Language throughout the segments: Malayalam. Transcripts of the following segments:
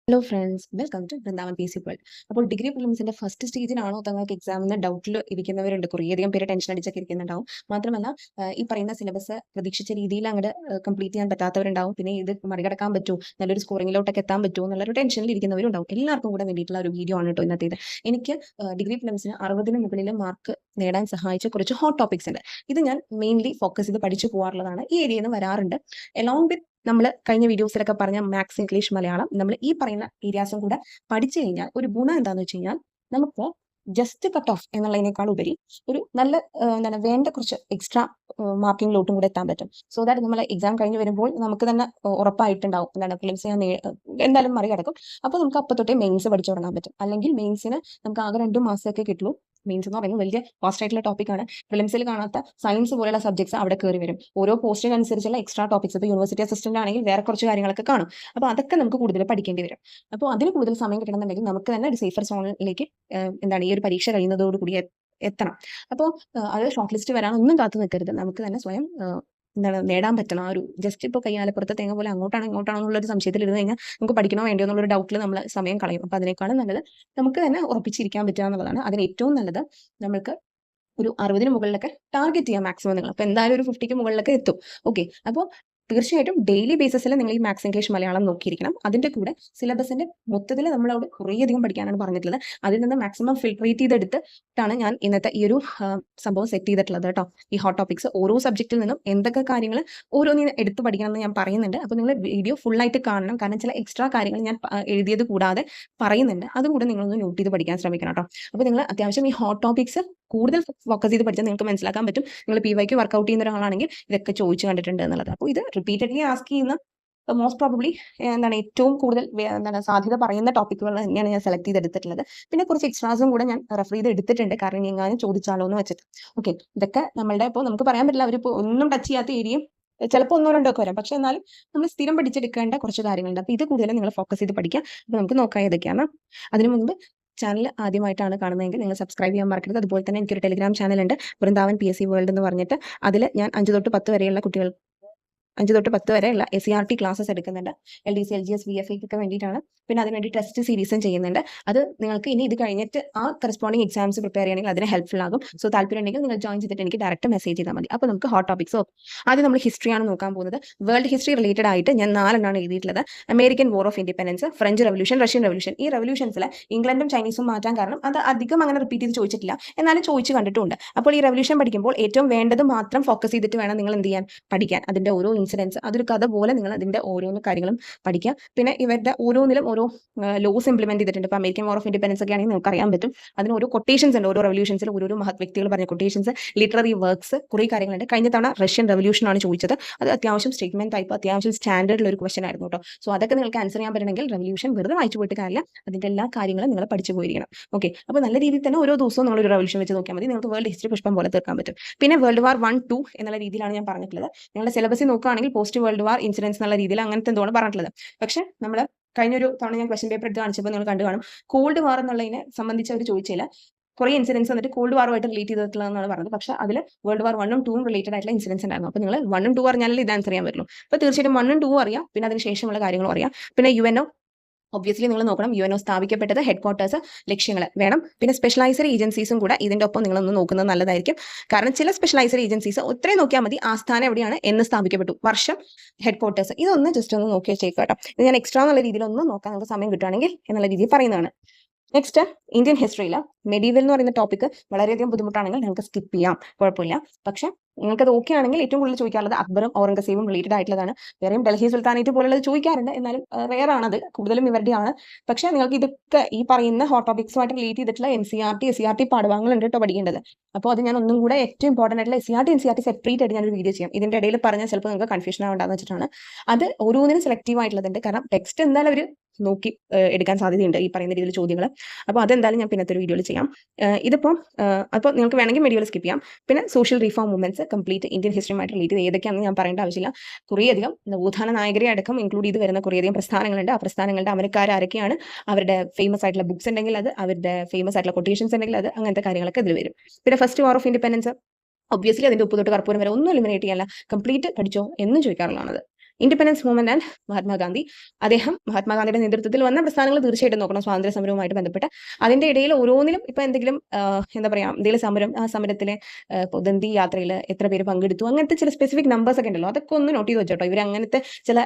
Hello friends, welcome to Vrindavan P C world. അപ്പോൾ ഡിഗ്രി പ്രിലിംസിന്റെ ഫസ്റ്റ് സ്റ്റേജിനാണോ തങ്ങൾക്ക് എക്സാമിന് ഡൗട്ടിൽ ഇരിക്കുന്നവരുണ്ട്. കുറേയധികം പേര് ടെൻഷൻ അടിച്ചൊക്കെ ഇരിക്കുന്നുണ്ടാവും. മാത്രമല്ല ഈ പറയുന്ന സിലബസ് പ്രതീക്ഷിച്ച രീതിയിൽ അങ്ങോട്ട് കംപ്ലീറ്റ് ചെയ്യാൻ പറ്റാത്തവരുണ്ടാവും. പിന്നെ ഇത് മറികടക്കാൻ പറ്റുമോ, നല്ലൊരു സ്കോറിങ്ങിലോട്ടൊക്കെ എത്താൻ പറ്റുമോ എന്നുള്ളൊരു ടെൻഷനിൽ ഇരിക്കുന്നവരുണ്ടാവും. എല്ലാവർക്കും കൂടെ വേണ്ടിയിട്ടുള്ള ഒരു വീഡിയോ ആണ് കേട്ടോ ഇന്നത്തേത്. എനിക്ക് ഡിഗ്രി പ്രിലിംസിന് 60 മുകളിൽ മാർക്ക് നേടാൻ സഹായിച്ച കുറച്ച് ഹോട്ട് ടോപ്പിക്സ് ഉണ്ട്. ഇത് ഞാൻ മെയിൻലി ഫോക്കസ് ചെയ്ത് പഠിച്ചു പോകാറുള്ളതാണ്. ഈ ഏരിയയിൽ നിന്ന് വരാറുണ്ട്. എലോങ് വിത്ത് നമ്മൾ കഴിഞ്ഞ വീഡിയോസിലൊക്കെ പറഞ്ഞ മാത്സ്, ഇംഗ്ലീഷ്, മലയാളം നമ്മൾ ഈ പറയുന്ന ഏരിയാസും കൂടെ പഠിച്ചു കഴിഞ്ഞാൽ ഒരു ഗുണം എന്താണെന്ന് വെച്ച് കഴിഞ്ഞാൽ നമുക്ക് ജസ്റ്റ് കട്ട് ഓഫ് എന്നുള്ളതിനേക്കാൾ ഉപരി ഒരു നല്ല എന്താണ് വേണ്ട കുറച്ച് എക്സ്ട്രാ മാർക്കിങ്ങിലോട്ടും കൂടെ എത്താൻ പറ്റും. സോ ദാറ്റ് നമ്മൾ എക്സാം കഴിഞ്ഞ് വരുമ്പോൾ നമുക്ക് തന്നെ ഉറപ്പായിട്ടുണ്ടാവും എന്താണ് പ്രിലിംസ് ഞാൻ എന്തായാലും മറികടക്കും. അപ്പോൾ നമുക്ക് അപ്പം തൊട്ടേ മെയിൻസ് പഠിച്ചു തുടങ്ങാൻ പറ്റും. അല്ലെങ്കിൽ മെയിൻസിന് നമുക്ക് ആകെ 2 മാസമൊക്കെ കിട്ടുള്ളൂ. മെയിൻസ് എന്ന് പറയുന്നത് വലിയ കോസ്റ്റ് ആയിട്ടുള്ള ടോപ്പിക്കാണ്. പ്രിലിംസിൽ കാണാത്ത സയൻസ് പോലെയുള്ള സബ്ജക്ട്സ് അവിടെ കയറി വരും. ഓരോ പോസ്റ്റിനനുസരിച്ചുള്ള എക്സ്ട്രാ ടോപ്പിക്സ്. ഇപ്പോൾ യൂണിവേഴ്സിറ്റി അസിസ്റ്റന്റ് ആണെങ്കിൽ വേറെ കുറച്ച് കാര്യങ്ങളൊക്കെ കാണും. അപ്പോൾ അതൊക്കെ നമുക്ക് കൂടുതൽ പഠിക്കേണ്ടി വരും. അപ്പോൾ അതിന് കൂടുതൽ സമയം കിട്ടണമെന്നുണ്ടെങ്കിൽ നമുക്ക് തന്നെ ഒരു സേഫർ സോണിലേക്ക് എന്താണ് ഈ ഒരു പരീക്ഷ കഴിയുന്നതോടുകൂടി എത്തണം. അപ്പോൾ അത് ഷോർട്ട് ലിസ്റ്റ് വരാൻ ഒന്നും കാത്തു നിൽക്കരുത്. നമുക്ക് തന്നെ സ്വയം എന്താണ് നേടാൻ പറ്റണം. ആ ഒരു ജസ്റ്റ് ഇപ്പോൾ കയ്യാലപ്പുറത്തെ തേങ്ങ പോലെ അങ്ങോട്ടാണോ ഇങ്ങോട്ടാണോ എന്നുള്ളൊരു സംശയത്തിൽ ഇരുന്ന് കഴിഞ്ഞാൽ നമുക്ക് പഠിക്കണോ വേണ്ടിയോ എന്നുള്ളൊരു ഡൗട്ടിൽ നമ്മൾ സമയം കളയും. അപ്പോൾ അതിനേക്കാളും നല്ലത് നമുക്ക് തന്നെ ഉറപ്പിച്ചിരിക്കാൻ പറ്റുക എന്നുള്ളതാണ്. അതിന് ഏറ്റവും നല്ലത് നമ്മൾക്ക് ഒരു 60 മുകളിലൊക്കെ ടാർഗറ്റ് ചെയ്യാം മാക്സിമം നിങ്ങൾ. അപ്പോൾ എന്തായാലും ഒരു 50ക്ക് മുകളിലൊക്കെ എത്തും. ഓക്കെ, അപ്പോൾ തീർച്ചയായിട്ടും ഡെയിലി ബേസിസിൽ നിങ്ങൾ ഈ മാത്സ്, ഇംഗ്ലീഷ്, മലയാളം നോക്കിയിരിക്കണം. അതിന്റെ കൂടെ സിലബസിന്റെ മൊത്തത്തിൽ നമ്മളവിടെ കുറേയധികം പഠിക്കാനാണ് പറഞ്ഞിട്ടുള്ളത്. അതിൽ നിന്ന് മാക്സിമം ഫിൽട്രേറ്റ് ചെയ്തെടുത്തിട്ടാണ് ഞാൻ ഇന്നത്തെ ഈ ഒരു സംഭവം സെറ്റ് ചെയ്തിട്ടുള്ളത് കേട്ടോ. ഈ ഹോട്ട് ടോപ്പിക്സ് ഓരോ സബ്ജക്റ്റിൽ നിന്നും എന്തൊക്കെ കാര്യങ്ങൾ ഓരോന്നിനും എടുത്ത് പഠിക്കണം എന്ന് ഞാൻ പറയുന്നുണ്ട്. അപ്പോൾ നിങ്ങൾ വീഡിയോ ഫുള്ളായിട്ട് കാണണം. കാരണം ചില എക്സ്ട്രാ കാര്യങ്ങൾ ഞാൻ എഴുതിയത് കൂടാതെ പറയുന്നുണ്ട്. അതുകൂടെ നിങ്ങളൊന്ന് നോട്ട് ചെയ്ത് പഠിക്കാൻ ശ്രമിക്കണം കേട്ടോ. അപ്പോൾ നിങ്ങൾ അത്യാവശ്യം ഈ ഹോട്ട് ടോപ്പിക്സ് കൂടുതൽ ഫോക്കസ് ചെയ്ത് പഠിച്ചാൽ നിങ്ങൾക്ക് മനസ്സിലാക്കാൻ പറ്റും. നിങ്ങൾ PY വർക്കൗട്ട് ചെയ്യുന്ന ഒരാളാണെങ്കിൽ ഇതൊക്കെ ചോദിച്ചു കണ്ടിട്ടുണ്ട് എന്നുള്ളത്. അപ്പോൾ ഇത് റിപ്പീറ്റഡ്ലി ആസ്ക് ചെയ്യുന്ന മോസ്റ്റ് പ്രോബബ്ലി എന്താണ് ഏറ്റവും കൂടുതൽ എന്താണ് സാധ്യത പറയുന്ന ടോപ്പിക്കുകൾ തന്നെയാണ് ഞാൻ സെലക്ട് ചെയ്തെടുത്തിട്ടുള്ളത്. പിന്നെ കുറച്ച് എക്സ്ട്രാസും കൂടെ ഞാൻ റെഫർ ചെയ്ത് എടുത്തിട്ടുണ്ട്. കാരണം എങ്ങാനും ചോദിച്ചാലോ എന്ന് വെച്ചിട്ട്. ഓക്കെ, ഇതൊക്കെ നമ്മളുടെ ഇപ്പോൾ നമുക്ക് പറയാൻ പറ്റില്ല. അവരിപ്പോൾ ഒന്നും ടച്ച് ചെയ്യാത്ത ഏരിയയും ചിലപ്പോൾ ഒന്നോ രണ്ടോ ഒക്കെ വരാം. പക്ഷെ എന്നാലും നമ്മൾ സ്ഥിരം പഠിച്ചെടുക്കേണ്ട കുറച്ച് കാര്യങ്ങളുണ്ട്. അപ്പോൾ ഇത് കൂടുതലും നിങ്ങൾ ഫോക്കസ് ചെയ്ത് പഠിക്കുക. അപ്പോൾ നമുക്ക് നോക്കാം ഏതൊക്കെയാണ്. അതിനു മുൻപ് ചാനൽ ആദ്യമായിട്ടാണ് കാണുന്നതെങ്കിൽ നിങ്ങൾ സബ്സ്ക്രൈബ് ചെയ്യാൻ മറക്കരുത്. അതുപോലെ തന്നെ എനിക്കൊരു ടെലിഗ്രാം ചാനലുണ്ട്, വൃന്ദാവൻ PSC വേൾഡ് എന്ന് പറഞ്ഞിട്ട്. അതിൽ ഞാൻ 5 തൊട്ട് 10 വരെയുള്ള കുട്ടികൾ 5 തൊട്ട് 10 വരെയുള്ള SCRT ക്ലാസ്സസ് എടുക്കുന്നുണ്ട്. LDC, LGS, VFAക്ക് വേണ്ടിയിട്ടാണ്. പിന്നെ അതിനുവേണ്ടി ടെസ്റ്റ് സീരീസും ചെയ്യുന്നുണ്ട്. അത് നിങ്ങൾക്ക് ഇനി ഇത് കഴിഞ്ഞിട്ട് ആ കറസ്പോണ്ടിങ് എക്സാംസ് പ്രിപ്പയർ ചെയ്യണമെങ്കിൽ അതിന് ഹെൽപ്ഫുൾ ആകും. സോ താല്പര്യം ഉണ്ടെങ്കിൽ നിങ്ങൾ ജോയിൻ ചെയ്തിട്ട് എനിക്ക് ഡയറക്റ്റ് മെസ്സേജ് ചെയ്താൽ മതി. അപ്പോൾ നമുക്ക് ഹോട്ട് ടോപ്പിക്സ് ആദ്യം നമ്മൾ ഹിസ്റ്ററിയാണ് നോക്കാൻ പോകുന്നത്. വേൾഡ് ഹിസ്റ്ററി റിലേറ്റഡ് ആയിട്ട് ഞാൻ 4 എണ്ണമാണ് എഴുതിയിട്ടുള്ളത്. American war of independence, French revolution, Russian revolution. ഈ റെവല്യൂഷൻസിൽ ഇംഗ്ലണ്ടും ചൈനീസും മാറ്റാൻ കാരണം അത് അധികം അങ്ങനെ റിപ്പീറ്റ് ചെയ്ത് ചോദിച്ചിട്ടില്ല, എന്നാലും ചോദിച്ചു കണ്ടിട്ടുണ്ട്. അപ്പോൾ ഈ റെവല്യൂഷൻ പഠിക്കുമ്പോൾ ഏറ്റവും വേണ്ടത് മാത്രം ഫോക്കസ് ചെയ്തിട്ട് വേണം നിങ്ങൾ എന്ത് ചെയ്യാൻ, പഠിക്കാൻ. അതിന്റെ ഓരോ ഇൻസിഡൻസ് അതൊരു കഥ പോലെ നിങ്ങൾ അതിന്റെ ഓരോന്ന് കാര്യങ്ങളും പഠിക്കുക. പിന്നെ ഇവരുടെ ഓരോന്നിലും ഓരോ ലോസ് ഇംപ്ലിമെന്റ് ചെയ്തിട്ടുണ്ട്. ഇപ്പോൾ അമേരിക്കൻ വാർ ഓഫ് ഇൻഡിപെൻഡൻസ് ഒക്കെ ആണെങ്കിൽ നമുക്ക് അറിയാൻ പറ്റും. അതിന് ഓരോ കൊട്ടേഷൻസ് ഉണ്ട്. ഓരോ റെവല്യൂഷൻസിൽ ഓരോ മഹത് വ്യക്തികൾ പറഞ്ഞ കൊട്ടേഷൻസ്, ലിറ്റററി വർക്ക്സ്, കുറേ കാര്യങ്ങളുണ്ട്. കഴിഞ്ഞ തവണ റഷ്യൻ റെവല്യൂഷൻ ആണ് ചോദിച്ചത്. അത് അത്യാവശ്യം സ്റ്റേറ്റ്മെന്റ് ടൈപ്പ്, അത്യാവശ്യം സ്റ്റാൻഡേർഡിൽ ഒരു ക്വസ്റ്റൻ ആയിരുന്നു കേട്ടോ. സോ അതൊക്കെ നിങ്ങൾക്ക് ആൻസർ ചെയ്യാൻ പറ്റണമെങ്കിൽ റെവല്യൂഷൻ വെറുതെ വായിച്ചു പോയിട്ട് കാര്യമില്ല, അതിന്റെ എല്ലാ കാര്യങ്ങളും നിങ്ങൾ പഠിച്ചു പോയിരിക്കണം. ഓക്കെ, അപ്പോൾ നല്ല രീതിയിൽ തന്നെ ഓരോ ദിവസവും നിങ്ങൾ ഒരു റെവല്യൂഷൻ വെച്ച് നോക്കിയാൽ മതി. നിങ്ങൾക്ക് വേൾഡ് ഹിസ്റ്ററി പുഷ്പം പോലെ തീർക്കാൻ പറ്റും. പിന്നെ വേൾഡ് വാർ 1, 2 എന്നുള്ള രീതിയിലാണ് ഞാൻ പറഞ്ഞിട്ടുള്ളത്. നിങ്ങളുടെ സിലബസിൽ നോക്കുകയാണെങ്കിൽ പോസ്റ്റ് വേൾഡ് വാർ ഇൻസിഡൻസ് എന്നുള്ള രീതിയിൽ അങ്ങനത്തെ എന്തോണ് പറഞ്ഞിട്ടുള്ളത്. പക്ഷെ നമ്മൾ കഴിഞ്ഞൊരു തവണ ഞാൻ ക്വസ്റ്റൻ പേപ്പർ എടുത്ത് കാണിച്ചപ്പോൾ നിങ്ങൾ കണ്ടു കാണും, കോൾഡ് വാർ എന്നുള്ളതിനെ സംബന്ധിച്ച് അവർ ചോദിച്ചില്ല. കുറേ ഇൻസിഡൻസ് വന്നിട്ട് കോൾഡ് വാറുമായിട്ട് റിലേറ്റ് ചെയ്തിട്ടുള്ളതെന്നാണ് പറഞ്ഞത്. പക്ഷെ അതിൽ വേൾഡ് വാർ 1ഉം 2ഉം റിലേറ്റഡ് ആയിട്ടുള്ള ഇൻസിഡൻസ് ഉണ്ടായിരുന്നു. അപ്പോൾ നിങ്ങൾ 1ഉം 2ഉം അറിഞ്ഞാലേ ഇത് ആൻസർ ചെയ്യാൻ പറ്റുള്ളൂ. അപ്പോൾ തീർച്ചയായിട്ടും 1ഉം 2ഉം അറിയാം. പിന്നെ അതിന് ശേഷമുള്ള കാര്യങ്ങളും അറിയാം. പിന്നെ UNO ഒബ്വിയസ്ലി നിങ്ങൾ നോക്കണം. UNO സ്ഥാപിക്കപ്പെട്ടത്, ഹെഡ് ക്വാർട്ടേഴ്സ്, ലക്ഷ്യങ്ങൾ വേണം. പിന്നെ സ്പെഷ്യലൈസർ ഏജൻസീസും കൂടെ ഇതിന്റെ ഒപ്പം നിങ്ങളൊന്ന് നോക്കുന്നത് നല്ലതായിരിക്കും. കാരണം ചില സ്പെഷ്യലൈസർ ഏജൻസീസ് ഒത്രയും നോക്കിയാൽ മതി. ആസ്ഥാനം എവിടെയാണ്, എന്ന് സ്ഥാപിക്കപ്പെട്ടു, വർഷം, ഹെഡ് ക്വാർട്ടേഴ്സ്, ഇതൊന്ന് ജസ്റ്റ് ഒന്ന് നോക്കി വെച്ചേക്കാം കേട്ടോ. ഇത് ഞാൻ എക്സ്ട്രാ എന്നുള്ള രീതിയിൽ ഒന്ന് നോക്കാൻ നിങ്ങൾക്ക് സമയം കിട്ടുകയാണെങ്കിൽ എന്നുള്ള രീതിയിൽ പറയുന്നതാണ്. നെക്സ്റ്റ്, ഇന്ത്യൻ ഹിസ്റ്ററിയിൽ മെഡീവൽ എന്ന് പറയുന്ന ടോപ്പിക് വളരെയധികം ബുദ്ധിമുട്ടാണെങ്കിൽ നിങ്ങൾക്ക് സ്കിപ്പ് ചെയ്യാം, കുഴപ്പമില്ല. പക്ഷെ നിങ്ങൾക്ക് അത് ഓക്കെ ആണെങ്കിൽ ഏറ്റവും കൂടുതൽ ചോദിക്കാറുള്ളത് അക്ബറും ഔറംഗസേബും റിലേറ്റഡ് ആയിട്ടുള്ളതാണ്. വേറെയും ഡൽഹി സുൽത്താനേറ്റ് പോലുള്ളത് ചോദിക്കാറുണ്ട്, എന്നാലും റെയർ ആണത്, കൂടുതലും ഇവരുടെയാണ്. പക്ഷെ നിങ്ങൾക്ക് ഇതൊക്കെ ഈ പറയുന്ന ഹോട്ട് ടോപ്പിക്സുമായിട്ട് റിലേറ്റ് ചെയ്തിട്ടുള്ള NCERT, SCERT പാഠഭാഗങ്ങളുണ്ട് കേട്ടോ പഠിക്കേണ്ടത്. അപ്പോൾ അത് ഞാൻ ഒന്നും കൂടെ ഏറ്റവും ഇമ്പോർട്ടൻ്റ് ആയിട്ടുള്ള SCERT, NCERT സെപ്പറേറ്റ് ആയിട്ട് ഞാനൊരു വീഡിയോ ചെയ്യാം. ഇതിന്റെ ഇടയിൽ പറഞ്ഞാൽ ചിലപ്പോൾ നിങ്ങൾക്ക് കൺഫ്യൂഷൻ ആവേണ്ടെന്ന് വെച്ചിട്ടാണ്. അത് ഓരോന്നിനും സെലക്റ്റീവ് ആയിട്ടുള്ളതുണ്ട്. കാരണം ടെക്സ്റ്റ് എന്തായാലും അവർ നോക്കി എടുക്കാൻ സാധ്യതയുണ്ട് ഈ പറയുന്ന രീതിയിൽ ചോദ്യങ്ങൾ. അപ്പോൾ അതെന്തായാലും ഞാൻ പിന്നത്തെ ഒരു വീഡിയോയിൽ ചെയ്യാം. ഇതിപ്പോൾ അപ്പോൾ നിങ്ങൾക്ക് വേണമെങ്കിൽ വീഡിയോയിൽ സ്കിപ്പ് ചെയ്യാം. പിന്നെ social reform movements complete Indian ഹിസ്റ്ററിയുമായിട്ട് റിലേറ്റ് ചെയ്ത് ഏതൊക്കെയാണെന്ന് ഞാൻ പറയേണ്ട ആവശ്യമില്ല. കുറേയധികം നവോത്ഥാന നായകരെ അടക്കം ഇൻക്ലൂഡ് ചെയ്ത് വരുന്ന കുറേയധികം പ്രസ്ഥാനങ്ങളുണ്ട്. ആ പ്രസ്ഥാനങ്ങളുടെ അമരക്കാർ ആരൊക്കെയാണ്, അവരുടെ ഫേമസ് ആയിട്ടുള്ള ബുക്സ് ഉണ്ടെങ്കിൽ അത്, അവരുടെ ഫേമസ് ആയിട്ടുള്ള കൊട്ടേഷൻസ് ഉണ്ടെങ്കിൽ അത്, അങ്ങനത്തെ കാര്യങ്ങളൊക്കെ ഇതിൽ വരും. പിന്നെ first war of independence obviously അതിന്റെ ഉപ്പ് തൊട്ട് കർപ്പൂരം വരെ ഒന്നും എലിമിനേറ്റ് ചെയ്യാനല്ല, കംപ്ലീറ്റ് പഠിച്ചോ എന്നും ചോദിക്കാറുള്ളതാണത്. Independence movement and Mahatma Gandhi. അദ്ദേഹം മഹാത്മാഗാന്ധിയുടെ നേതൃത്വത്തിൽ വന്ന പ്രസ്ഥാനങ്ങൾ തീർച്ചയായിട്ടും നോക്കണം സ്വാതന്ത്ര്യ സമരവുമായിട്ട് ബന്ധപ്പെട്ട്. അതിന്റെ ഇടയിൽ ഓരോന്നിലും ഇപ്പൊ എന്തെങ്കിലും എന്താ പറയാ എന്തെങ്കിലും സമരം, ആ സമരത്തിലെ ദണ്ഡി യാത്രയിൽ എത്ര പേര് പങ്കെടുത്തു, അങ്ങനത്തെ ചില സ്പെസിഫിക് നമ്പേഴ്സ് ഒക്കെ ഉണ്ടല്ലോ, അതൊക്കെ ഒന്ന് നോട്ട് ചെയ്ത് വെച്ചോട്ടോ. ഇവർ അങ്ങനത്തെ ചില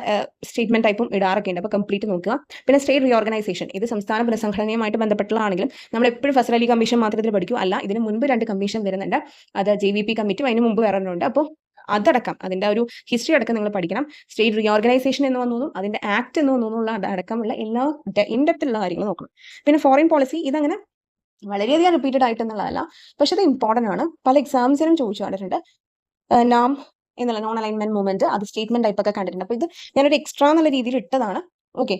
സ്റ്റേറ്റ്മെന്റ് ടൈപ്പും ഇടാറൊക്കെ ഉണ്ട്. അപ്പോൾ കംപ്ലീറ്റ് നോക്കുക. പിന്നെ സ്റ്റേറ്റ് റീഓർഗനൈസേഷൻ, ഇത് സംസ്ഥാന പുനഃസംഘടനയുമായിട്ട് ബന്ധപ്പെട്ടുള്ളതാണെങ്കിലും നമ്മൾ എപ്പോഴും ഫസൽ അലി കമ്മീഷൻ മാത്രത്തിൽ പഠിക്കും. അല്ല, ഇതിന് മുൻപ് 2 കമ്മീഷൻ വരുന്നുണ്ട്. അത് JVP കമ്മിറ്റി, അതിന് മുമ്പ് വേറെ ഒന്നുണ്ട്. അപ്പോൾ അതടക്കം അതിന്റെ ഒരു ഹിസ്റ്ററി അടക്കം നിങ്ങൾ പഠിക്കണം. സ്റ്റേറ്റ് റീഓർഗനൈസേഷൻ എന്ന് വന്നതും അതിന്റെ ആക്ട് എന്ന് വന്നതുള്ള അടക്കമുള്ള എല്ലാ ഇൻഡെപ്തുള്ള കാര്യങ്ങൾ നോക്കണം. പിന്നെ ഫോറിൻ പോളിസി, ഇതങ്ങനെ വളരെയധികം റിപ്പീറ്റഡ് ആയിട്ടെന്നുള്ളതല്ല, പക്ഷെ ഇത് ഇമ്പോർട്ടന്റ് ആണ്. പല എക്സാംസിനും ചോദിച്ചു കണ്ടിട്ടുണ്ട്. നാം എന്നുള്ള നോൺ അലൈൻമെന്റ് മൂവ്മെന്റ്, അത് സ്റ്റേറ്റ്മെന്റ് ടൈപ്പ് ഒക്കെ കണ്ടിട്ടുണ്ട്. അപ്പൊ ഇത് ഞാനൊരു എക്സ്ട്രാ എന്നുള്ള രീതിയിൽ ഇട്ടതാണ്. ഓക്കെ.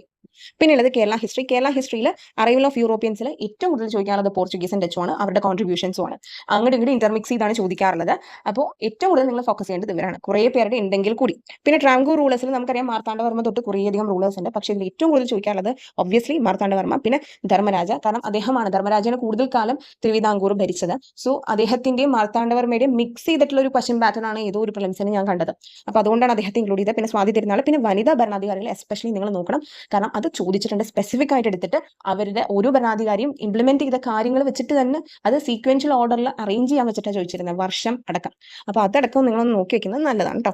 പിന്നെ ഉള്ളത് കേരള ഹിസ്റ്ററി. കേരള ഹിസ്റ്ററിയിൽ അറൈവൽ ഓഫ് യൂറോപ്യൻസിൽ ഏറ്റവും കൂടുതൽ ചോദിക്കാറുള്ളത് പോർച്ചുഗീസും ഡച്ചുമാണ്. അവരുടെ കോൺട്രിബ്യൂഷൻസും ആണ്. അങ്ങോട്ട് ഇങ്ങോട്ട് ഇന്റർമിക്സ് ചെയ്താണ് ചോദിക്കാറുള്ളത്. അപ്പോൾ ഏറ്റവും കൂടുതൽ നിങ്ങൾ ഫോക്കസ് ചെയ്യേണ്ടത് ഇവരാണ്, കുറേ പേരുടെ ഉണ്ടെങ്കിൽ കൂടി. പിന്നെ ട്രാങ്കൂർ റൂളേഴ്സിൽ നമുക്കറിയാം മാർത്താണ്ഡവർമ്മ തൊട്ട് കുറേയധികം റൂളേഴ്സ് ഉണ്ട്. പക്ഷേ ഇതിൽ ഏറ്റവും കൂടുതൽ ചോദിക്കാറുള്ളത് ഒബ്വിയസ്ലി മാർത്താണ്ഡവർമ്മ, പിന്നെ ധർമ്മരാജ. കാരണം അദ്ദേഹമാണ് ധർമ്മരാജന് കൂടുതൽ കാലം തിരുവിതാംകൂർ ഭരിച്ചത്. സോ അദ്ദേഹത്തിന്റെയും മാർത്താണ്ഡവർമ്മയുടെയും മിക്സ് ചെയ്തിട്ടുള്ള ഒരു ക്വസ്റ്റ്യൻ പാറ്റേൺ ആണ് ഏതോ ഒരു പ്രിലിംസിന് ഞാൻ കണ്ടത്. അപ്പോൾ അതുകൊണ്ടാണ് അദ്ദേഹത്തെ ഇൻക്ലൂഡ് ചെയ്തത്. പിന്നെ സ്വാതി തിരുനാൾ, പിന്നെ വനിതാ ഭരണാധികാരികൾ എസ്പെഷ്യലി നിങ്ങൾ നോക്കണം. കാരണം അത് ചോദിച്ചിട്ടുണ്ട് സ്പെസിഫിക് ആയിട്ട് എടുത്തിട്ട് അവരുടെ ഓരോ ഭരണാധികാരിയും ഇംപ്ലിമെന്റ് ചെയ്ത കാര്യങ്ങൾ വെച്ചിട്ട് തന്നെ അത് സീക്വൻഷ്യൽ ഓർഡറിൽ അറേഞ്ച് ചെയ്യാൻ വെച്ചിട്ടാണ് ചോദിച്ചിരുന്നത്, വർഷം അടക്കം. അപ്പോൾ അതടക്കം നിങ്ങളൊന്ന് നോക്കി വെക്കുന്നത് നല്ലതാണ് കേട്ടോ.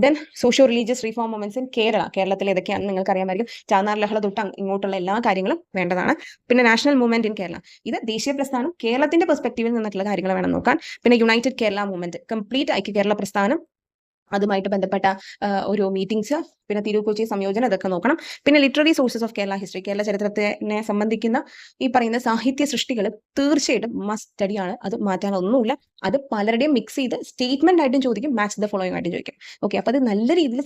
Then socio religious reform movements in കേരളത്തിൽ ഏതൊക്കെയാണെന്ന് നിങ്ങൾക്ക് അറിയാമായിരിക്കും. ചാന്നാർ ലഹള തൊട്ട് ഇങ്ങോട്ടുള്ള എല്ലാ കാര്യങ്ങളും വേണ്ടതാണ്. പിന്നെ നാഷണൽ മൂവ്മെന്റ് ഇൻ കേരള, ഇത് ദേശീയ പ്രസ്ഥാനം കേരളത്തിന്റെ പെർസ്പെക്റ്റീവിൽ നിന്നിട്ടുള്ള കാര്യങ്ങൾ വേണം നോക്കാൻ. പിന്നെ യുണൈറ്റഡ് കേരള മൂവ്മെന്റ്, കംപ്ലീറ്റ് ഐക്യ കേരള പ്രസ്ഥാനം, അതുമായിട്ട് ബന്ധപ്പെട്ട ഒരു മീറ്റിംഗ്സ്, പിന്നെ തിരുക്കൊച്ചി സംയോജനം, അതൊക്കെ നോക്കണം. പിന്നെ literary sources of Kerala history, Kerala ചരിത്രത്തിനെ സംബന്ധിക്കുന്ന ഈ പറയുന്ന സാഹിത്യ സൃഷ്ടികൾ തീർച്ചയായിട്ടും മസ്റ്റ് സ്റ്റഡിയാണ്. അത് മാറ്റാനൊന്നുമില്ല. അത് പലരുടെയും മിക്സ് ചെയ്ത് സ്റ്റേറ്റ്മെന്റ് ആയിട്ടും ചോദിക്കും, മാച്ച് ദ ഫോളോയിങ് ആയിട്ടും ചോദിക്കും. ഓക്കെ. അപ്പോൾ അത് നല്ല രീതിയിൽ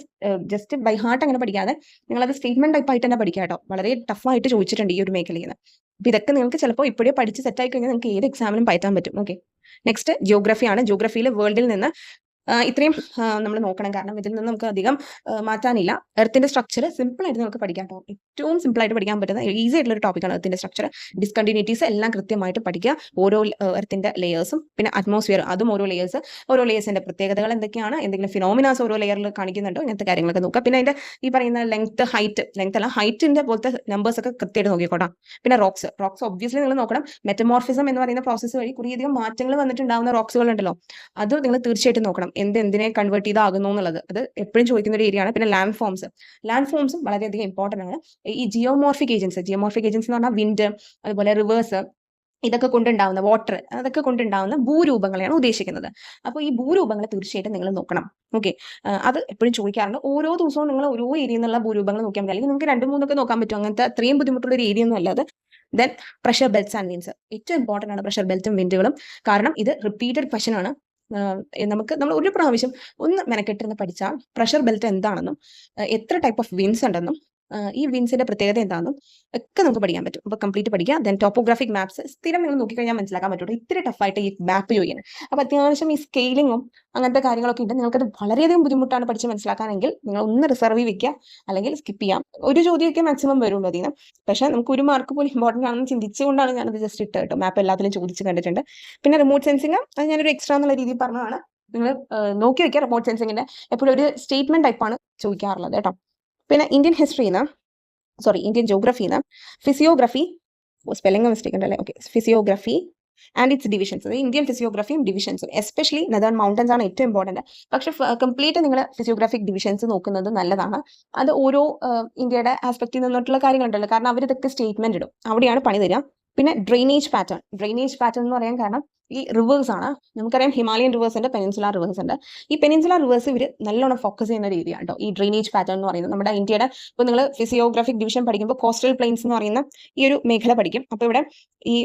ജസ്റ്റ് ബൈ ഹാർട്ട് അങ്ങനെ പഠിക്കാതെ നിങ്ങളത് സ്റ്റേറ്റ്മെന്റ് ടൈപ്പ് ആയിട്ട് തന്നെ പഠിക്കുക കേട്ടോ. വളരെ ടഫായിട്ട് ചോദിച്ചിട്ടുണ്ട് ഈ ഒരു മേഖലയിൽ നിന്ന്. അപ്പോൾ ഇതൊക്കെ നിങ്ങൾക്ക് ചിലപ്പോൾ ഇപ്പോഴേ പഠിച്ച് സെറ്റായി കഴിഞ്ഞാൽ നിങ്ങൾക്ക് ഏത് എക്സാമിനും പയറ്റാൻ പറ്റും. ഓക്കെ. നെക്സ്റ്റ് ജിയോഗ്രഫിയാണ്. ജിയോഗ്രഫിയിൽ വേൾഡിൽ നിന്ന് ഇത്രയും നമ്മൾ നോക്കണം. കാരണം ഇതിൽ നിന്ന് നമുക്ക് അധികം മാറ്റാനില്ല. എർത്തിന്റെ സ്ട്രക്ചർ സിമ്പിൾ ആയിട്ട് നമുക്ക് പഠിക്കാം കേട്ടോ. ഏറ്റവും സിമ്പിൾ ആയിട്ട് പഠിക്കാൻ പറ്റുന്ന ഈസി ആയിട്ടുള്ള ഒരു ടോപ്പിക്കാണ് എർത്തിന്റെ സ്ട്രക്ചർ. ഡിസ്കണ്ടിന്യൂറ്റീസ് എല്ലാം കൃത്യമായിട്ട് പഠിക്കുക. ഓരോ എർത്തിന്റെ ലെയേഴ്സും, പിന്നെ അറ്റ്മോസ്ഫിയർ, അതും ഓരോ ലെയേഴ്സിന്റെ പ്രത്യേകതകൾ എന്തൊക്കെയാണ്, എന്തെങ്കിലും ഫിനോമിനാസ് ഓരോ ലെയറിൽ കാണിക്കുന്നുണ്ടോ, ഇങ്ങനത്തെ കാര്യങ്ങളൊക്കെ നോക്കുക. പിന്നെ അതിന്റെ ഈ പറയുന്ന ഹൈറ്റിന്റെ പോലത്തെ നമ്പേഴ്സ് ഒക്കെ കൃത്യമായിട്ട് നോക്കിക്കോട്ടാം. പിന്നെ റോക്സ് ഒബ്വിയസ്ലി നിങ്ങൾ നോക്കണം. മെറ്റമോർഫിസം എന്ന് പറയുന്ന പ്രോസസ്സ് വഴി കുറേയധികം മാറ്റങ്ങൾ വന്നിട്ടുണ്ടാകുന്ന റോക്സുകൾ ഉണ്ടല്ലോ, അത് നിങ്ങൾ തീർച്ചയായിട്ടും നോക്കണം. എന്തിനെ കൺവേർട്ട് ചെയ്താകുന്നു എന്നുള്ളത് അത് എപ്പോഴും ചോദിക്കുന്ന ഒരു ഏരിയ ആണ്. പിന്നെ ലാൻഡ് ഫോംസും വളരെയധികം ഇമ്പോർട്ടന്റ് ആണ്. ഈ ജിയോമോർഫിക് ഏജൻസ് എന്ന് പറഞ്ഞാൽ വിൻഡ്, അതുപോലെ റിവേഴ്സ്, ഇതൊക്കെ കൊണ്ടുണ്ടാവുന്ന വാട്ടർ, അതൊക്കെ കൊണ്ടുണ്ടാവുന്ന ഭൂരൂപങ്ങളെയാണ് ഉദ്ദേശിക്കുന്നത്. അപ്പോൾ ഈ ഭൂരൂപങ്ങളെ തീർച്ചയായിട്ടും നിങ്ങൾ നോക്കണം. ഓക്കെ. അത് എപ്പോഴും ചോദിക്കാറുണ്ട്. ഓരോ ദിവസവും നിങ്ങൾ ഓരോ ഏരിയയിൽ നിന്നുള്ള ഭൂരൂപങ്ങൾ നോക്കിയാൽ മതി. അല്ലെങ്കിൽ നിങ്ങൾക്ക് 2-3 ഒക്കെ നോക്കാൻ പറ്റും. അങ്ങനത്തെ അത്രയും ബുദ്ധിമുട്ടുള്ള ഒരു ഏരിയ ഒന്നും അല്ലാതെ. Then pressure belts and winds, ഏറ്റവും ഇമ്പോർട്ടന്റ് ആണ് പ്രഷർ ബെൽറ്റും വിൻഡുകളും. കാരണം ഇത് റിപ്പീറ്റഡ് ക്വസ്റ്റൻ ആണ്. നമ്മൾ ഒരു പ്രാവശ്യം ഒന്ന് മെനക്കെട്ടിരുന്ന് പഠിച്ചാൽ പ്രഷർ ബെൽറ്റ് എന്താണെന്നും എത്ര ടൈപ്പ് ഓഫ് വിൻസ് ഉണ്ടെന്നും ഈ വിൻസിന്റെ പ്രത്യേകത എന്താണെന്നും ഒക്കെ നമുക്ക് പഠിക്കാൻ പറ്റും. അപ്പോൾ കംപ്ലീറ്റ് പഠിക്കുക. ദെൻ ടോപ്പോഗ്രാഫിക് മാപ്സ് സ്ഥിരം നിങ്ങൾ നോക്കിക്കഴിഞ്ഞാൽ മനസ്സിലാക്കാൻ പറ്റുള്ളൂ. ഇത്തിരി ടഫായിട്ട് ഈ മാപ്പ് ചോദിക്കുന്നത്. അപ്പോൾ അത്യാവശ്യം ഈ സ്കെയിലിങ്ങും അങ്ങനത്തെ കാര്യങ്ങളൊക്കെ ഉണ്ട്. നിങ്ങൾക്കത് വളരെയധികം ബുദ്ധിമുട്ടാണ് പഠിച്ച് മനസ്സിലാക്കാനെങ്കിൽ നിങ്ങൾ ഒന്ന് റിസർവ് വെക്കുക, അല്ലെങ്കിൽ സ്കിപ്പ് ചെയ്യാം. ഒരു ചോദ്യമൊക്കെ മാക്സിമം വരുള്ളൂ അതിന്. പക്ഷേ നമുക്ക് ഒരു മാർക്ക് പോലും ഇമ്പോർട്ടൻ്റ് ആണെന്ന് ചിന്തിച്ചുകൊണ്ടാണ് ഞാനത് ജസ്റ്റ് ഇട്ട് കേട്ടോ. മാപ്പ് എല്ലാത്തിലും ചോദിച്ച് കണ്ടിട്ടുണ്ട്. പിന്നെ റിമോട്ട് സെൻസിങ്, അത് ഞാനൊരു എക്സ്ട്രാ എന്നുള്ള രീതിയിൽ പറഞ്ഞതാണ്. നിങ്ങൾ നോക്കി വെക്കുക. റിമോട്ട് സെൻസിങ്ങിന്റെ എപ്പോഴും ഒരു സ്റ്റേറ്റ്മെന്റ് ടൈപ്പാണ് ചോദിക്കാറുള്ളത് കേട്ടോ. പിന്നെ ഇന്ത്യൻ ജോഗ്രഫിന്ന് ഫിസിയോഗ്രഫി, സ്പെല്ലിംഗ് മിസ്റ്റേക്ക് ഉണ്ടല്ലേ. Okay. Physiography and its divisions, Indian ഫിസിയോഗ്രഫിയും ഡിവിഷൻസും, എസ്പെഷ്യലി നെതേൺ മൗണ്ടൻസ് ആണ് ഏറ്റവും ഇമ്പോർട്ടന്റ്. പക്ഷെ കംപ്ലീറ്റ് നിങ്ങൾ ഫിസിയോഗ്രാഫിക് ഡിവിഷൻസ് നോക്കുന്നത് നല്ലതാണ്. അത് ഓരോ ഇന്ത്യയുടെ ആസ്പെക്റ്റിൽ നിന്നിട്ടുള്ള കാര്യങ്ങളുണ്ടല്ലോ. കാരണം അവരിതൊക്കെ സ്റ്റേറ്റ്മെന്റ് ഇടും, അവിടെയാണ് പണി തരിക. പിന്നെ ഡ്രെയിനേജ് പാറ്റേൺ എന്ന് പറയാൻ കാരണം ഈ റിവേഴ്സ് ആണ്. നമുക്കറിയാം ഹിമാലയൻ റിവേഴ്സ് ഉണ്ട്, പെനിൻസുലാർ റിവേഴ്സ് ഉണ്ട്. ഈ പെനിൻസുലാർ റിവേഴ്സ് ഇവർ നല്ലോണം ഫോക്കസ് ചെയ്യുന്ന ഒരു ഏരിയ കേട്ടോ ഈ ഡ്രെയിനേജ് പാറ്റേൺ എന്ന് പറയുന്നത്. നമ്മുടെ ഇന്ത്യയുടെ ഇപ്പോൾ നിങ്ങൾ ഫിസിയോഗ്രാഫിക് ഡിവിഷൻ പഠിക്കുമ്പോൾ കോസ്റ്റൽ പ്ലെയിൻസ് എന്ന് പറയുന്ന ഈ ഒരു മേഖല പഠിക്കും. അപ്പോൾ ഇവിടെ ഈ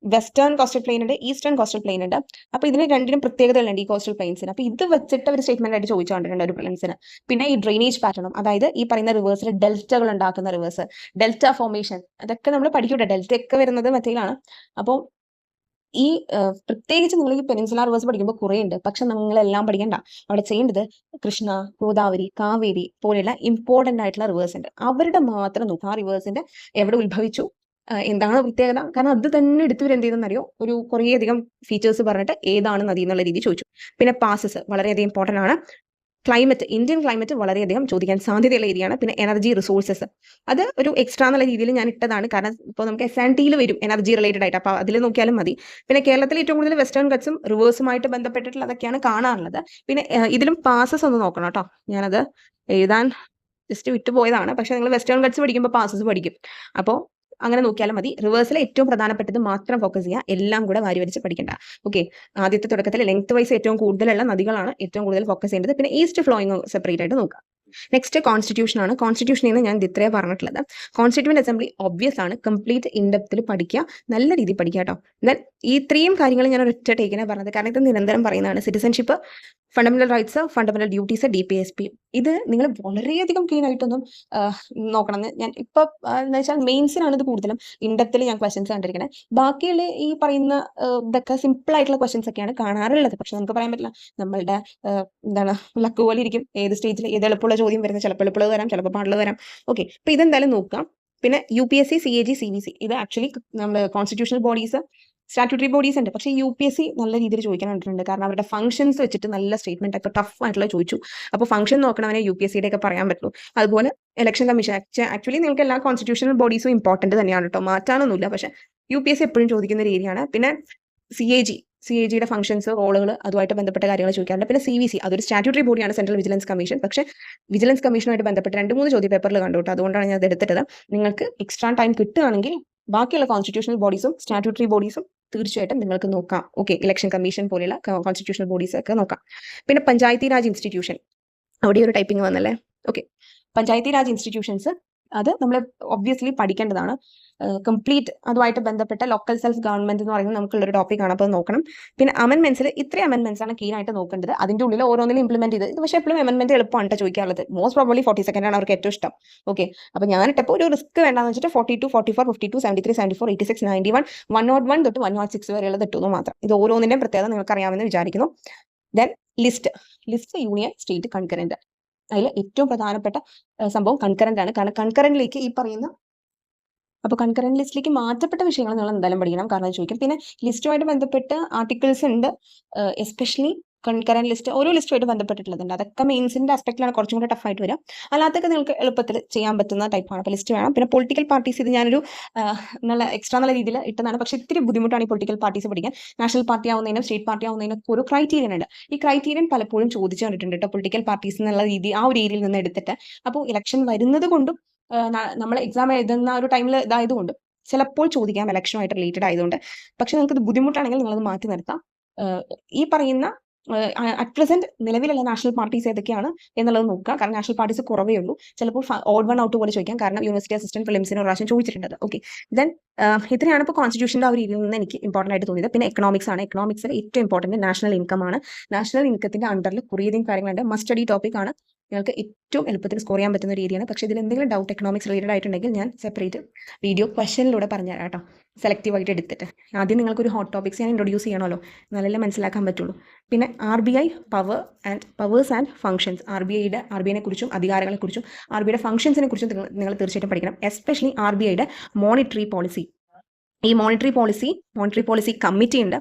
വെസ്റ്റേൺ കോസ്റ്റൽ പ്ലെയിൻ ഉണ്ട്, ഈസ്റ്റേൺ കോസ്റ്റൽ പ്ലെയിൻ ഉണ്ട്. അപ്പോൾ ഇതിന് രണ്ടിനും പ്രത്യേകതകളുണ്ട് ഈ കോസ്റ്റൽ പ്ലെയിൻസിന്. അപ്പോൾ ഇത് വെച്ചിട്ട് ഒരു സ്റ്റേറ്റ്മെന്റ് ആയിട്ട് ചോദിച്ചു കണ്ടിട്ടുണ്ട് ഒരു പ്ലെയിൻസിന്. പിന്നെ ഈ ഡ്രെയിനേജ് പാറ്റേണും, അതായത് ഈ പറയുന്ന റിവേഴ്സിൽ ഡെൽറ്റകൾ ഉണ്ടാക്കുന്ന റിവേഴ്സ്, ഡെൽറ്റ ഫോർമേഷൻ, അതൊക്കെ നമ്മൾ പഠിക്കൂട്ടെ. ഡെൽറ്റ ഒക്കെ വരുന്നത് മറ്റേലാണ്. അപ്പോൾ ഈ പ്രത്യേകിച്ച് നിങ്ങൾ ഈ പെനിൻസുലാർ റിവേഴ്സ് പഠിക്കുമ്പോൾ കുറേ ഉണ്ട്. പക്ഷെ നിങ്ങളെല്ലാം പഠിക്കണ്ട. അവിടെ ചെയ്യേണ്ടത് കൃഷ്ണ, ഗോദാവരി, കാവേരി പോലെയുള്ള ഇമ്പോർട്ടന്റ് ആയിട്ടുള്ള റിവേഴ്സ് ഉണ്ട്. അവരുടെ മാത്രം നോക്കുക. ആ റിവേഴ്സിന്റെ എവിടെ ഉത്ഭവിച്ചു, എന്താണ് പ്രത്യേകത. കാരണം അത് തന്നെ എടുത്തവർ എന്ത് ചെയ്തെന്നറിയോ, ഒരു കുറേയധികം ഫീച്ചേഴ്സ് പറഞ്ഞിട്ട് ഏതാണ് നദി എന്നുള്ള രീതി ചോദിച്ചു. പിന്നെ പാസസ് വളരെയധികം ഇമ്പോർട്ടന്റ് ആണ്. ക്ലൈമറ്റ്, ഇന്ത്യൻ ക്ലൈമറ്റ് വളരെയധികം ചോദിക്കാൻ സാധ്യതയുള്ള ഏരിയയാണ്. പിന്നെ എനർജി റിസോഴ്സസ്, അത് ഒരു എക്സ്ട്രാ എന്നുള്ള രീതിയിൽ ഞാൻ ഇട്ടതാണ്. കാരണം ഇപ്പോൾ നമുക്ക് SNTയിൽ വരും എനർജി റിലേറ്റഡ് ആയിട്ട്, അപ്പോൾ അതിൽ നോക്കിയാലും മതി. പിന്നെ കേരളത്തിൽ ഏറ്റവും കൂടുതൽ വെസ്റ്റേൺ ഗട്ട്സും റിവേഴ്സുമായിട്ട് ബന്ധപ്പെട്ടിട്ടുള്ളതൊക്കെയാണ് കാണാറുള്ളത്. പിന്നെ ഇതിലും പാസസ് ഒന്ന് നോക്കണം കേട്ടോ. ഞാനത് എഴുതാൻ ജസ്റ്റ് വിട്ടുപോയതാണ്. പക്ഷേ നിങ്ങൾ വെസ്റ്റേൺ ഗട്ട്സ് പഠിക്കുമ്പോൾ പാസസ് പഠിക്കും. അപ്പോൾ അങ്ങനെ നോക്കിയാലും മതി. റിവേഴ്സിലെ ഏറ്റവും പ്രധാനപ്പെട്ടത് മാത്രം ഫോക്കസ് ചെയ്യുക, എല്ലാം കൂടെ വാരി വരിച്ച് പഠിക്കേണ്ട. ഓക്കെ, ആദ്യത്തെ തുടക്കത്തിൽ ലെങ്ത് വൈസ് ഏറ്റവും കൂടുതലുള്ള നദികളാണ് ഏറ്റവും കൂടുതൽ ഫോക്കസ് ചെയ്യേണ്ടത്. പിന്നെ ഈസ്റ്റ് ഫ്ലോയിങ് സെപ്പറേറ്റ് ആയിട്ട് നോക്കുക. നെക്സ്റ്റ് കോൺസ്റ്റിറ്റ്യൂഷൻ ആണ്. കോൺസ്റ്റിറ്റ്യൂഷനിൽ നിന്ന് ഞാൻ ഇത്രയേ പറഞ്ഞിട്ടുള്ളത്. കോൺസ്റ്റിറ്റ്യൂവന്റ് അസംബ്ലി ഒബ്വിയസ് ആണ്, കംപ്ലീറ്റ് ഇൻഡെപ്തിൽ പഠിക്കുക, നല്ല രീതിയിൽ പഠിക്കുക കേട്ടോ. ദെൻ ഈ ഇത്രയും കാര്യങ്ങൾ ഞാൻ ഒരൊറ്റ ടേക്കിനെ പറഞ്ഞത്, കാരണം ഇത് നിരന്തരം പറയുന്നതാണ്. Citizenship, fundamental rights, fundamental duties, DPSP, ഇത് നിങ്ങൾ വളരെയധികം ക്ലീൻ ആയിട്ടൊന്നും നോക്കണം എന്ന് ഞാൻ ഇപ്പോൾ എന്ന് വെച്ചാൽ മെയിൻസിനാണ് ഇത് കൂടുതലും ഇൻഡെപ്തിൽ ഞാൻ ക്വസ്റ്റ്യൻസ് കണ്ടിരിക്കുന്നത്. ബാക്കിയുള്ള ഈ പറയുന്ന ഇതൊക്കെ സിമ്പിൾ ആയിട്ടുള്ള ക്വസ്റ്റ്യൻസ് ഒക്കെയാണ് കാണാറുള്ളത്. പക്ഷെ നമുക്ക് പറയാൻ പറ്റില്ല, നമ്മളുടെ എന്താണ് ലക്ക് പോലെ ഇരിക്കും, ഏത് സ്റ്റേജിൽ ഏത് എളുപ്പമുള്ള ചോദ്യം വരുന്നത്. ചിലപ്പോൾ എളുപ്പമുള്ളത് വരാം, ചിലപ്പോൾ പാടുള്ളത് വരാം. ഓക്കെ, അപ്പോൾ ഇതെന്തായാലും നോക്കാം. പിന്നെ UPSC, CAG, CBC, ഇത് ആക്ച്വലി നമ്മൾ കോൺസ്റ്റിറ്റ്യൂഷണൽ ബോഡീസ്, സ്റ്റാറ്റ്യൂട്ടറി ബോഡീസ് ഉണ്ട്. പക്ഷേ UPSC നല്ല രീതിയിൽ ചോദിക്കാൻ കണ്ടിട്ടുണ്ട്. കാരണം അവരുടെ ഫംഗ്ഷൻസ് വെച്ചിട്ട് നല്ല സ്റ്റേറ്റ്മെന്റ് ഒക്കെ ടഫ് ആയിട്ടുള്ള ചോദിച്ചു. അപ്പോൾ ഫംഗ്ഷൻ നോക്കണവനെ UPSCയുടെ ഒക്കെ പറയാൻ പറ്റുള്ളൂ. അതുപോലെ ഇലക്ഷൻ കമ്മീഷൻ, ആക്ച്വലി നിങ്ങൾക്ക് എല്ലാ കോൺസ്റ്റിറ്റ്യൂഷണൽ ബോഡീസും ഇമ്പോർട്ടന്റ് തന്നെയാണ് കേട്ടോ, മാറ്റാനൊന്നുമില്ല. പക്ഷേ UPSC എപ്പോഴും ചോദിക്കുന്ന ഒരു ഏരിയയാണ്. പിന്നെ CAGയുടെ ഫംഗ്ഷൻസ്, റോളുകൾ, അതുമായിട്ട് ബന്ധപ്പെട്ട കാര്യങ്ങൾ ചോദിക്കാറുണ്ട്. പിന്നെ CVC, അതൊരു സ്റ്റാറ്റ്യൂട്ടറി ബോഡിയാണ്, സെൻട്രൽ വിജിലൻസ് കമ്മീഷൻ. പക്ഷേ വിജിലൻസ് കമ്മീഷനുമായിട്ട് ബന്ധപ്പെട്ട് 2-3 ചോദ്യ പേപ്പറിൽ കണ്ടു കേട്ടോ. അതുകൊണ്ടാണ് ഞാൻ അത് എടുത്തിട്ടത്. നിങ്ങൾക്ക് എക്സ്ട്രാ ടൈം കിട്ടുകയാണെങ്കിൽ ബാക്കിയുള്ള കോൺസ്റ്റിറ്റ്യൂഷണൽ ബോഡീസും സ്റ്റാറ്റ്യൂട്ടറി ബോഡീസും തീർച്ചയായിട്ടും നിങ്ങൾക്ക് നോക്കാം. ഓക്കെ, ഇലക്ഷൻ കമ്മീഷൻ പോലെയുള്ള കോൺസ്റ്റിറ്റ്യൂഷണൽ ബോഡീസ് ഒക്കെ നോക്കാം. പിന്നെ പഞ്ചായത്തി രാജ് ഇൻസ്റ്റിറ്റ്യൂഷൻ, അവിടെ ഒരു ടൈപ്പിംഗ് വന്നല്ലേ. ഓക്കെ, പഞ്ചായത്തി രാജ് ഇൻസ്റ്റിറ്റ്യൂഷൻസ്, അത് നമ്മൾ ഒബ്വിയസ്ലി പഠിക്കേണ്ടതാണ്. കംപ്ലീറ്റ് അതുമായിട്ട് ബന്ധപ്പെട്ട ലോക്കൽ സെൽഫ് ഗവൺമെന്റ് എന്ന് പറയുന്നത് നമുക്കുള്ളൊരു ടോപ്പിക്കാണ്, അപ്പോൾ നോക്കണം. പിന്നെ അമെൻമെന്റ്സിൽ ഇത്രയും അമെൻമെന്റ്സ് ആണ് കീനായിട്ട് നോക്കേണ്ടത്. അതിൻ്റെ ഉള്ളിൽ ഓരോന്നിലും ഇംപ്ലിമെന്റ് ചെയ്ത്, ഇത് പക്ഷേ എപ്പോഴും അമെൻമെന്റ് എളുപ്പമാണ് ചോദിക്കാറുള്ളത്. മോസ്റ്റ് പ്രോബബ്ലി 40 സെക്കൻഡ് ആണ് അവർക്ക് ഏറ്റവും ഇഷ്ടം. ഓക്കെ, അപ്പോൾ ഞാനിട്ടപ്പോൾ ഒരു റിസ്ക് വേണ്ടാന്ന് വെച്ചിട്ട് 42, 44, 52, 73, 74, 86, 91, 101 തൊട്ട് 106 വരെയുള്ളത് ഇട്ടുന്നു മാത്രം. ഇത് ഓരോന്നിൻ്റെയും പ്രത്യേകത നിങ്ങൾക്ക് അറിയാമെന്ന് വിചാരിക്കുന്നു. Then list union, state, concurrent. അതിൽ ഏറ്റവും പ്രധാനപ്പെട്ട സംഭവം കൺകറന്റ് ആണ്. കാരണം കൺകറന്റിലേക്ക് ഈ പറയുന്ന, അപ്പോൾ കൺകറന്റ് ലിസ്റ്റിലേക്ക് മാറ്റപ്പെട്ട വിഷയങ്ങൾ നിങ്ങൾ എന്തായാലും പഠിക്കണം, കാരണം അത് ചോദിക്കും. പിന്നെ ലിസ്റ്റുമായിട്ട് ബന്ധപ്പെട്ട് ആർട്ടിക്കിൾസ് ഉണ്ട്, എസ്പെഷ്യലി കൺകറന്റ് ലിസ്റ്റ്, ഓരോ ലിസ്റ്റുമായിട്ട് ബന്ധപ്പെട്ടിട്ടുള്ളതുണ്ട്. അതൊക്കെ മെയിൻസിന്റെ ആസ്പെക്റ്റിലാണ് കുറച്ചും കൂടെ ടഫായിട്ട് വരിക. അല്ലാത്തൊക്കെ നിങ്ങൾക്ക് എളുപ്പത്തിൽ ചെയ്യാൻ പറ്റുന്ന ടൈപ്പാണ്. അപ്പോൾ ലിസ്റ്റ് വേണം. പിന്നെ പൊളിറ്റിക്കൽ പാർട്ടീസ്, ഇത് ഞാനൊരു നല്ല എക്സ്ട്രാ നല്ല രീതിയിൽ ഇട്ടതാണ്. പക്ഷേ ഇത്തിരി ബുദ്ധിമുട്ടാണ് ഈ പൊളിറ്റിക്കൽ പാർട്ടീസ് പഠിക്കാൻ. നാഷണൽ പാർട്ടി ആവുന്നതിനും സ്റ്റേറ്റ് പാർട്ടി ആവുന്നതിനും ഒരു ക്രൈറ്റീരിയൻ ഉണ്ട്. ഈ ക്രൈറ്റീരിയൻ പലപ്പോഴും ചോദിച്ചു കണ്ടിട്ടുണ്ട് കേട്ടോ, പൊളിറ്റിക്കൽ പാർട്ടീസ് എന്നുള്ള രീതി ആ ഒരു ഏരിയയിൽ നിന്ന് എടുത്തിട്ട്. അപ്പോൾ ഇലക്ഷൻ വരുന്നത് കൊണ്ടും നമ്മൾ എക്സാം എഴുതുന്ന ഒരു ടൈമിൽ ഇതായതുകൊണ്ട് ചിലപ്പോൾ ചോദിക്കാം, ഇലക്ഷനുമായിട്ട് റിലേറ്റഡ് ആയതുകൊണ്ട്. പക്ഷെ നിങ്ങൾക്ക് ഇത് ബുദ്ധിമുട്ടാണെങ്കിൽ നിങ്ങളത് മാറ്റി നിർത്താം. ഈ പറയുന്ന അറ്റ് പ്രസന്റ് നിലവിലുള്ള നാഷണൽ പാർട്ടീസ് ഏതൊക്കെയാണ് എന്നുള്ളത് നോക്കുക. കാരണം നാഷണൽ പാർട്ടീസ് കുറവേ ഉള്ളൂ. ചിലപ്പോൾ ഓഡ് വൺ ഔട്ട് പോലെ ചോദിക്കാം, കാരണം യൂണിവേഴ്സിറ്റി അസിസ്റ്റന്റ് പ്രിലിംസിന് ഒരു പ്രാവശ്യം ചോദിച്ചിട്ടുണ്ട്. ഓക്കെ, ദെൻ ഇത്രയാണ് ഇപ്പോൾ കോൺസ്റ്റിറ്റ്യൂഷൻ്റെ ആ ഒരു രീതിയിൽ നിന്ന് എനിക്ക് ഇമ്പോർട്ടൻ്റ് ആയിട്ട് തോന്നിയത്. പിന്നെ എക്കണോമിക്സ് ആണ്. എക്കണോമിക്സിൽ ഏറ്റവും ഇമ്പോർട്ടൻറ്റ് നാഷണൽ ഇൻകം ആണ്. നാഷണൽ ഇൻകത്തിന്റെ അണ്ടറിൽ കുറേയധികം കാര്യങ്ങളുണ്ട്. മസ്റ്റ് സ്റ്റഡി ടോപ്പിക് ആണ്. നിങ്ങൾക്ക് ഏറ്റവും എളുപ്പത്തിൽ സ്കോർ ചെയ്യാൻ പറ്റുന്ന ഒരു ഏരിയയാണ്. പക്ഷേ ഇതിൽ എന്തെങ്കിലും ഡൗട്ട് എക്കണോമിക്സ് റിലേറ്റഡ് ആയിട്ടുണ്ടെങ്കിൽ ഞാൻ സെപ്പറേറ്റ് വീഡിയോ ക്വസ്റ്റനിലൂടെ പറഞ്ഞുതരാം കേട്ടോ, സെലക്റ്റീവായിട്ട് എടുത്തിട്ട്. ആദ്യം നിങ്ങൾക്കൊരു ഹോട്ട് ടോപ്പിക്സ് ഞാൻ ഇൻട്രൊഡ്യൂസ് ചെയ്യണമല്ലോ, എന്നാലല്ലേ മനസ്സിലാക്കാൻ പറ്റുള്ളൂ. പിന്നെ RBI, പവേഴ്സ് ആൻഡ് ഫംഗ്ഷൻസ്, RBIനെ കുറിച്ചും അധികാരങ്ങളെക്കുറിച്ചും RBIയുടെ ഫംഗ്ഷൻസിനെ കുറിച്ചും നിങ്ങൾ തീർച്ചയായിട്ടും പഠിക്കണം. എസ്പെഷ്യലി RBIയുടെ മോണിറ്ററി പോളിസി. ഈ മോണിറ്ററി പോളിസി കമ്മിറ്റി ഉണ്ട്.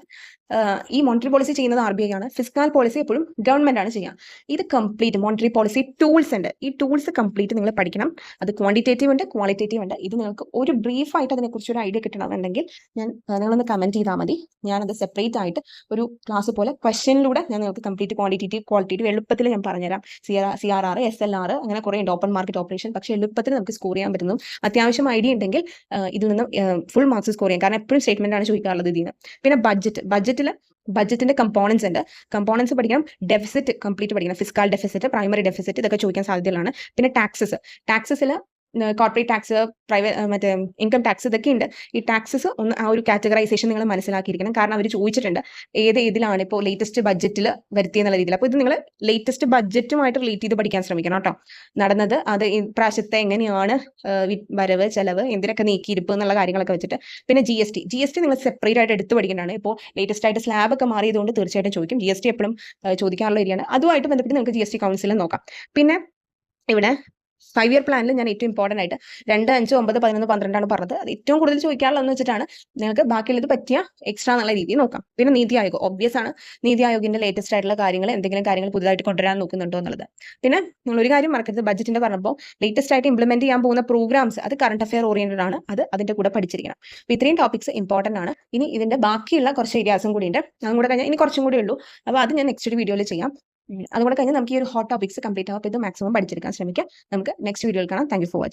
ഈ മോണിറ്ററി പോളിസി ചെയ്യുന്നത് RBI ആണ്. ഫിസ്ക്കൽ പോളിസി എപ്പോഴും ഗവൺമെന്റ് ആണ് ചെയ്യുക. ഇത് കംപ്ലീറ്റ് മോണിറ്ററി പോളിസി ടൂൾസ് ഉണ്ട്. ഈ ടൂൾസ് കംപ്ലീറ്റ് നിങ്ങൾ പഠിക്കണം. അത് ക്വാണ്ടിറ്റേറ്റീവ് ഉണ്ട്, ക്വാളിറ്റേറ്റീവ് ഉണ്ട്. ഇത് നിങ്ങൾക്ക് ഒരു ബ്രീഫായിട്ട് അതിനെക്കുറിച്ച് ഒരു ഐഡിയ കിട്ടണമെന്നുണ്ടെങ്കിൽ നിങ്ങളൊന്ന് കമന്റ് ചെയ്താൽ മതി. ഞാനത് സെപ്പറേറ്റ് ആയിട്ട് ഒരു ക്ലാസ് പോലെ ക്വസ്റ്റനിലൂടെ ഞാൻ നിങ്ങൾക്ക് കംപ്ലീറ്റ് ക്വാണ്ടിറ്റേറ്റീവ്, ക്വാളിറ്റേറ്റീവ് എളുപ്പത്തിൽ ഞാൻ പറഞ്ഞുതരാം. CRR, SLR, അങ്ങനെ കുറേ ഉണ്ട്, ഓപ്പൺ മാർക്കറ്റ് ഓപ്പറേഷൻ. പക്ഷേ എളുപ്പത്തിൽ നമുക്ക് സ്കോർ ചെയ്യാൻ പറ്റുന്നു. അത്യാവശ്യം ഐഡിയ ഉണ്ടെങ്കിൽ ഇതിൽ നിന്ന് ഫുൾ മാർക്സ് സ്കോർ ചെയ്യാം. കാരണം എപ്പോഴും സ്റ്റേറ്റ്മെന്റ് ആണ് ചോദിക്കാറുള്ളത് ഇതിന്. പിന്നെ ബഡ്ജറ്റിന്റെ കമ്പോണൻസ് ഉണ്ട്. കമ്പോണൻസ് പഠിക്കണം. ഡെഫിസിറ്റ് കംപ്ലീറ്റ് പഠിക്കണം. ഫിസ്ക്കൽ ഡെഫിസിറ്റ്, പ്രൈമറി ഡെഫിസിറ്റ്, ഇതൊക്കെ ചോദിക്കാൻ സാധ്യതയുള്ളതാണ്. പിന്നെ ടാക്സസിൽ കോർപ്പറേറ്റ് ടാക്സ്, മറ്റേ ഇൻകം ടാക്സ്, ഇതൊക്കെ ഉണ്ട്. ഈ ടാക്സസ് ഒന്ന് ആ ഒരു കാറ്റഗറൈസേഷൻ നിങ്ങൾ മനസ്സിലാക്കിയിരിക്കണം. കാരണം അവർ ചോദിച്ചിട്ടുണ്ട് ഇതിലാണ് ഇപ്പോൾ ലേറ്റസ്റ്റ് ബഡ്ജറ്റിൽ വരുത്തിയെന്നുള്ള രീതിയിൽ. അപ്പോൾ ഇത് നിങ്ങൾ ലേറ്റസ്റ്റ് ബഡ്ജറ്റുമായിട്ട് റിലേറ്റ് ചെയ്ത് പഠിക്കാൻ ശ്രമിക്കണം കേട്ടോ. നടന്നത് അത് ഈ പ്രാവശ്യത്തെ എങ്ങനെയാണ്, വരവ് ചെലവ് എന്തിനൊക്കെ നീക്കിയിരിപ്പ് എന്നുള്ള കാര്യങ്ങളൊക്കെ വെച്ചിട്ട്. പിന്നെ GST നിങ്ങൾ സെപ്പറേറ്റ് ആയിട്ട് എടുത്ത് പഠിക്കേണ്ടതാണ്. ഇപ്പോൾ ലേറ്റസ്റ്റ് ആയിട്ട് സ്ലാബ് ഒക്കെ മാറിയതുകൊണ്ട് തീർച്ചയായിട്ടും ചോദിക്കും. GST എപ്പോഴും ചോദിക്കാനുള്ള ഏരിയയാണ്. അതുമായിട്ട് ബന്ധപ്പെട്ട് നിങ്ങൾക്ക് GST കൗൺസിലും നോക്കാം. പിന്നെ ഇവിടെ 5 ഇയർ പ്ലാനിൽ ഞാൻ ഏറ്റവും ഇമ്പോർട്ടൻ്റ് ആയിട്ട് 2, 5, 9, 11, 12 പറഞ്ഞത്. അത് ഏറ്റവും കൂടുതൽ ചോദിക്കാറുള്ളതെന്ന് വെച്ചിട്ടാണ് നിങ്ങൾക്ക് ബാക്കിയുള്ളത് പറ്റിയ എക്സ്ട്രാ എന്നുള്ള രീതിയിൽ നോക്കാം. പിന്നെ നീതി ആയോഗ് ഒബ്വിയസ് ആണ്. നീതി ആയോഗിന്റെ ലേറ്റസ്റ്റ് ആയിട്ടുള്ള കാര്യങ്ങൾ, എന്തെങ്കിലും കാര്യങ്ങൾ പുതുതായിട്ട് കൊണ്ടുവരാൻ നോക്കുന്നുണ്ടോ എന്നുള്ളത്. പിന്നെ നിങ്ങൾ ഒരു കാര്യം മറക്കരുത്, ബഡ്ജറ്റിന്റെ പറഞ്ഞപ്പോൾ ലേറ്റസ്റ്റ് ആയിട്ട് ഇംപ്ലിമെന്റ് ചെയ്യാൻ പോകുന്ന പ്രോഗ്രാംസ് അത് കറണ്ട് അഫെയർ ഓറിയന്റഡ് ആണ്. അത് അതിന്റെ കൂടെ പഠിച്ചിരിക്കണം. അപ്പോൾ ഇത്രയും ടോപ്പിക്സ് ഇമ്പോർട്ടൻ്റ് ആണ്. ഇനി ഇതിന്റെ ബാക്കിയുള്ള കുറച്ച് ഏരിയാസും കൂടി ഉണ്ട്. അതും കൂടെ കഴിഞ്ഞാൽ ഇനി കുറച്ചും കൂടി ഉള്ളൂ. അപ്പോൾ അത് ഞാൻ നെക്സ്റ്റ് വീഡിയോയിൽ ചെയ്യാം. അതുകൂടെ കഴിഞ്ഞാൽ നമുക്ക് ഈ ഒരു ഹോട്ട് ടോപ്പിക്സ് കംപ്ലീറ്റ് ആവും. ഇത് മാക്സിമം പഠിച്ചെടുക്കാൻ ശ്രമിക്കാം. നമുക്ക് നെക്സ്റ്റ് വീഡിയോയിൽ കാണാം. Thank you for watching.